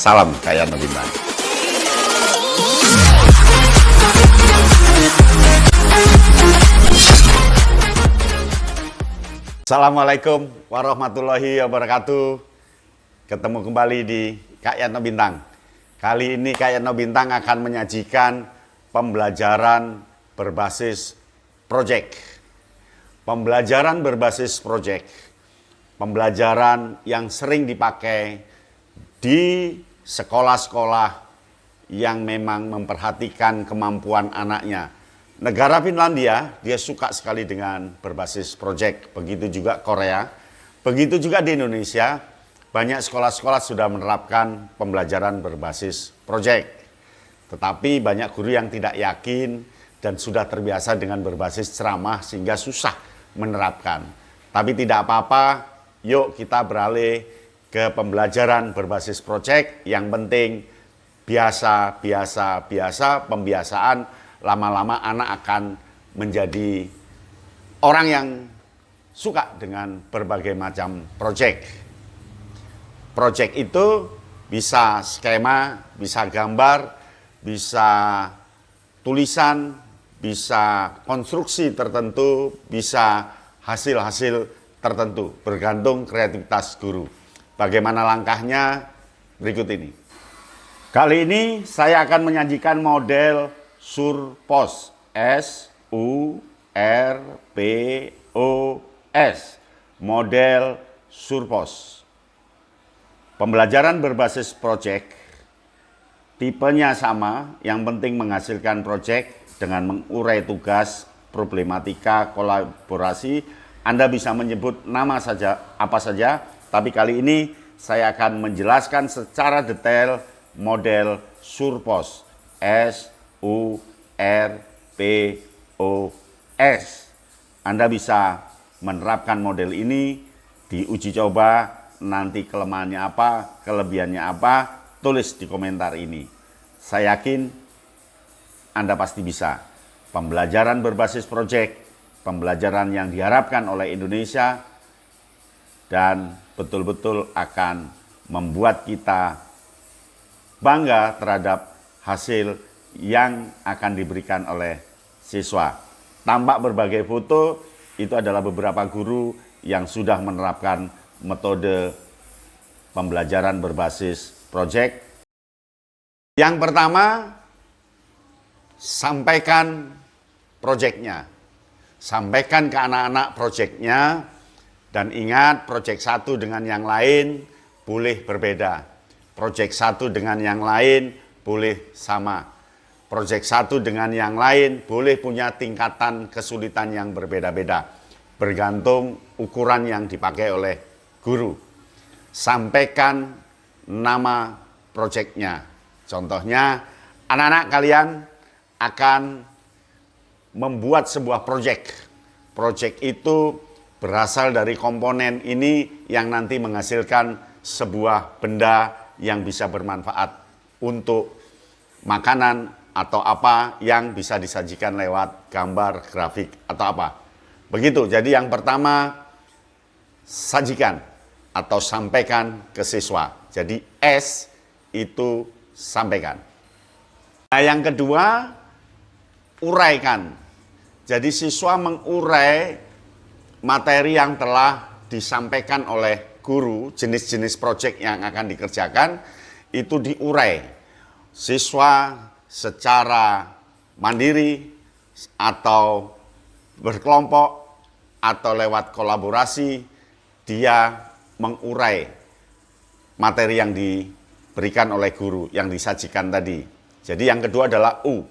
Salam Kak Yatno Bintang. Assalamualaikum warahmatullahi wabarakatuh. Ketemu kembali di Kak Yatno Bintang. Kali ini Kak Yatno Bintang akan menyajikan pembelajaran berbasis project. Pembelajaran berbasis project. Pembelajaran yang sering dipakai di sekolah-sekolah yang memang memperhatikan kemampuan anaknya. Negara Finlandia, dia suka sekali dengan berbasis project. Begitu juga Korea, begitu juga di Indonesia. Banyak sekolah-sekolah sudah menerapkan pembelajaran berbasis project. Tetapi banyak guru yang tidak yakin dan sudah terbiasa dengan berbasis ceramah sehingga susah menerapkan. Tapi tidak apa-apa, yuk kita beralih ke pembelajaran berbasis project. Yang penting biasa, pembiasaan. Lama-lama anak akan menjadi orang yang suka dengan berbagai macam project. Project itu bisa skema, bisa gambar, bisa tulisan, bisa konstruksi tertentu, bisa hasil-hasil tertentu, bergantung kreativitas guru. Bagaimana langkahnya? Berikut ini. Kali ini saya akan menyajikan model Surpos, S-U-R-P-O-S, model Surpos. Pembelajaran berbasis project, tipenya sama, yang penting menghasilkan project dengan mengurai tugas, problematika, kolaborasi. Anda bisa menyebut nama saja, apa saja, tapi kali ini saya akan menjelaskan secara detail model Surpos, S-U-R-P-O-S. Anda bisa menerapkan model ini di uji coba, nanti kelemahannya apa, kelebihannya apa, tulis di komentar ini. Saya yakin Anda pasti bisa. Pembelajaran berbasis project, pembelajaran yang diharapkan oleh Indonesia, dan betul-betul akan membuat kita bangga terhadap hasil yang akan diberikan oleh siswa. Tampak berbagai foto, itu adalah beberapa guru yang sudah menerapkan metode pembelajaran berbasis project. Yang pertama, sampaikan projectnya. Sampaikan ke anak-anak projectnya, dan ingat project satu dengan yang lain boleh berbeda. Project satu dengan yang lain boleh sama. Project satu dengan yang lain boleh punya tingkatan kesulitan yang berbeda-beda. Bergantung ukuran yang dipakai oleh guru. Sampaikan nama projectnya. Contohnya, anak-anak kalian akan membuat sebuah project. Project itu berasal dari komponen ini yang nanti menghasilkan sebuah benda yang bisa bermanfaat untuk makanan atau apa yang bisa disajikan lewat gambar, grafik, atau apa. Begitu, jadi yang pertama, sajikan atau sampaikan ke siswa. Jadi S itu sampaikan. Nah, yang kedua, uraikan. Jadi siswa mengurai materi yang telah disampaikan oleh guru, jenis-jenis proyek yang akan dikerjakan, itu diurai. Siswa secara mandiri atau berkelompok atau lewat kolaborasi, dia mengurai materi yang diberikan oleh guru, yang disajikan tadi. Jadi yang kedua adalah U.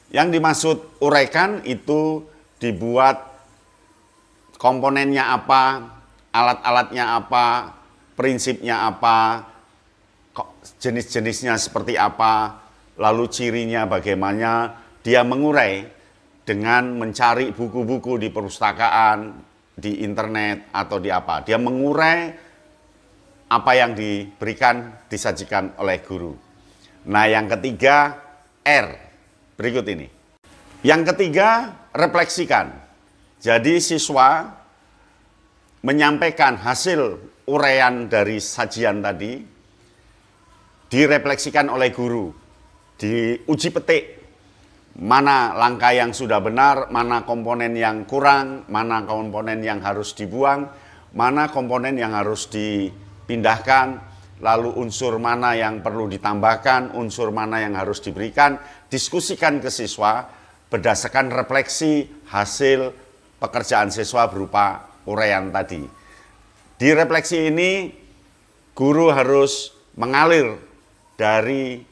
Yang dimaksud uraikan itu dibuat komponennya apa, alat-alatnya apa, prinsipnya apa, jenis-jenisnya seperti apa, lalu cirinya bagaimana. Dia mengurai dengan mencari buku-buku di perpustakaan, di internet, atau di apa. Dia mengurai apa yang diberikan, disajikan oleh guru. Nah, yang ketiga, R. Berikut ini. Yang ketiga, refleksikan. Jadi siswa menyampaikan hasil uraian dari sajian tadi, direfleksikan oleh guru, diuji petik, mana langkah yang sudah benar, mana komponen yang kurang, mana komponen yang harus dibuang, mana komponen yang harus dipindahkan, lalu unsur mana yang perlu ditambahkan, unsur mana yang harus diberikan, diskusikan ke siswa berdasarkan refleksi hasil pekerjaan siswa berupa uraian tadi. Di refleksi ini, guru harus mengalir dari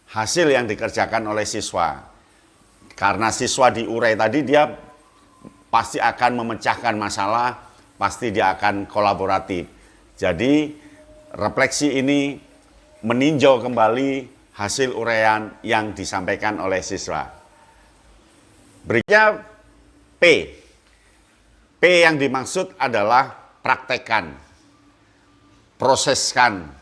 hasil yang dikerjakan oleh siswa. Karena siswa diurai tadi, dia pasti akan memecahkan masalah, pasti dia akan kolaboratif. Jadi refleksi ini meninjau kembali hasil uraian yang disampaikan oleh siswa. Berikutnya P. P yang dimaksud adalah praktekkan, proseskan.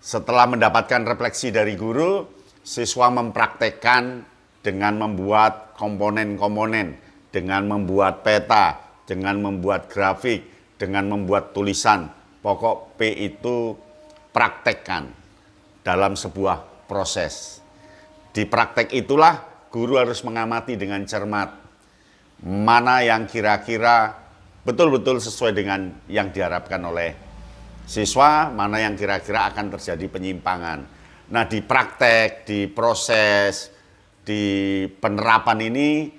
Setelah mendapatkan refleksi dari guru, siswa mempraktekkan dengan membuat komponen-komponen, dengan membuat peta, dengan membuat grafik, dengan membuat tulisan. Pokok P itu praktekkan dalam sebuah proses. Di praktek itulah guru harus mengamati dengan cermat mana yang kira-kira betul-betul sesuai dengan yang diharapkan oleh siswa, mana yang kira-kira akan terjadi penyimpangan. Nah, di praktek, di proses, di penerapan ini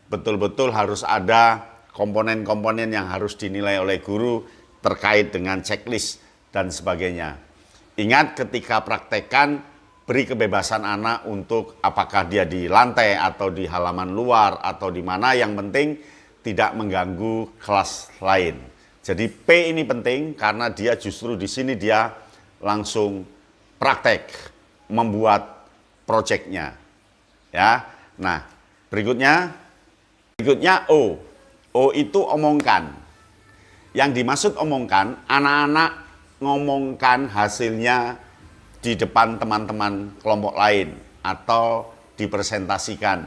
betul-betul harus ada komponen-komponen yang harus dinilai oleh guru terkait dengan checklist dan sebagainya. Ingat, ketika praktekkan, beri kebebasan anak untuk apakah dia di lantai atau di halaman luar atau di mana, yang penting tidak mengganggu kelas lain. Jadi P ini penting karena dia justru di sini dia langsung praktek membuat proyeknya. Ya, nah berikutnya O. O itu omongkan. Yang dimaksud omongkan, anak-anak ngomongkan hasilnya di depan teman-teman kelompok lain atau dipresentasikan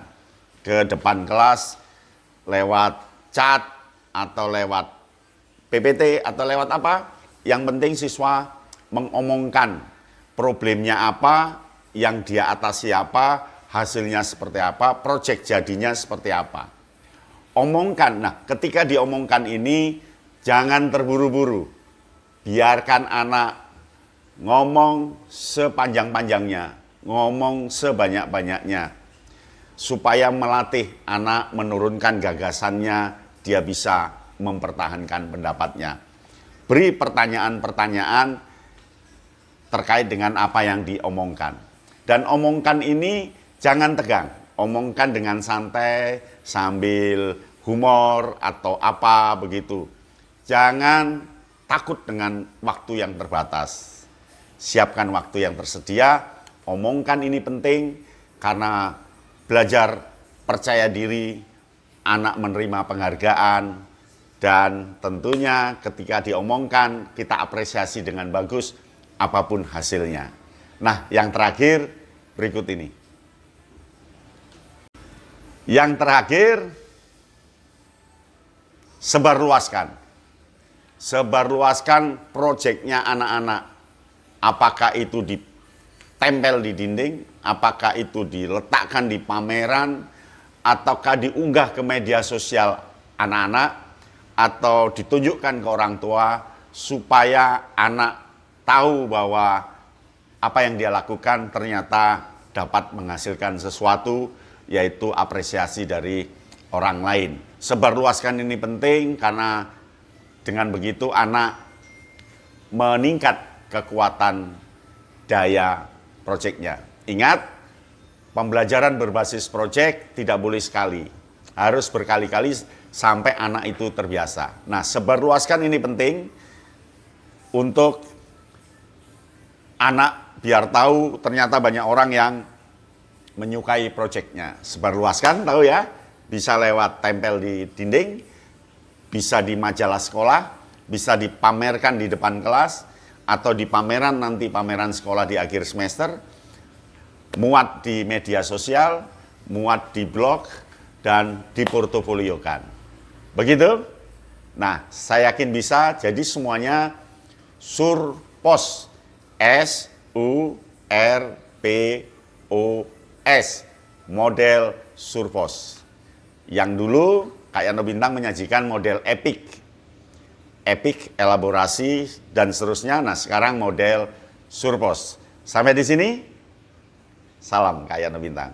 ke depan kelas lewat chat atau lewat PPT atau lewat apa. Yang penting siswa mengomongkan problemnya apa, yang dia atasi apa, hasilnya seperti apa, proyek jadinya seperti apa. Omongkan. Nah, ketika diomongkan ini jangan terburu-buru. Biarkan anak ngomong sepanjang-panjangnya, ngomong sebanyak-banyaknya, supaya melatih anak menurunkan gagasannya, dia bisa mempertahankan pendapatnya. Beri pertanyaan-pertanyaan terkait dengan apa yang diomongkan. Dan omongkan ini jangan tegang, omongkan dengan santai, sambil humor atau apa begitu. Jangan takut dengan waktu yang terbatas. Siapkan waktu yang tersedia, omongkan ini penting karena belajar percaya diri, anak menerima penghargaan, dan tentunya ketika diomongkan kita apresiasi dengan bagus apapun hasilnya. Nah, yang terakhir berikut ini. Yang terakhir, sebarluaskan. Sebarluaskan proyeknya anak-anak. Apakah itu ditempel di dinding, apakah itu diletakkan di pameran, ataukah diunggah ke media sosial anak-anak, atau ditunjukkan ke orang tua, supaya anak tahu bahwa apa yang dia lakukan ternyata dapat menghasilkan sesuatu, yaitu apresiasi dari orang lain. Sebarluaskan ini penting karena dengan begitu anak meningkat kekuatan daya proyeknya. Ingat, pembelajaran berbasis proyek tidak boleh sekali, harus berkali-kali sampai anak itu terbiasa. Nah, sebarluaskan ini penting untuk anak biar tahu ternyata banyak orang yang menyukai proyeknya. Sebarluaskan, tahu ya, bisa lewat tempel di dinding, bisa di majalah sekolah, bisa dipamerkan di depan kelas, atau di pameran nanti pameran sekolah di akhir semester, muat di media sosial, muat di blog, dan diportofoliokan. Begitu? Nah, saya yakin bisa, jadi semuanya surpos, S-U-R-P-O-S, S, model Surfos. Yang dulu Kak Yano Bintang menyajikan model Epic, elaborasi, dan seterusnya. Nah, sekarang model Surfos. Sampai di sini, salam Kak Yano Bintang.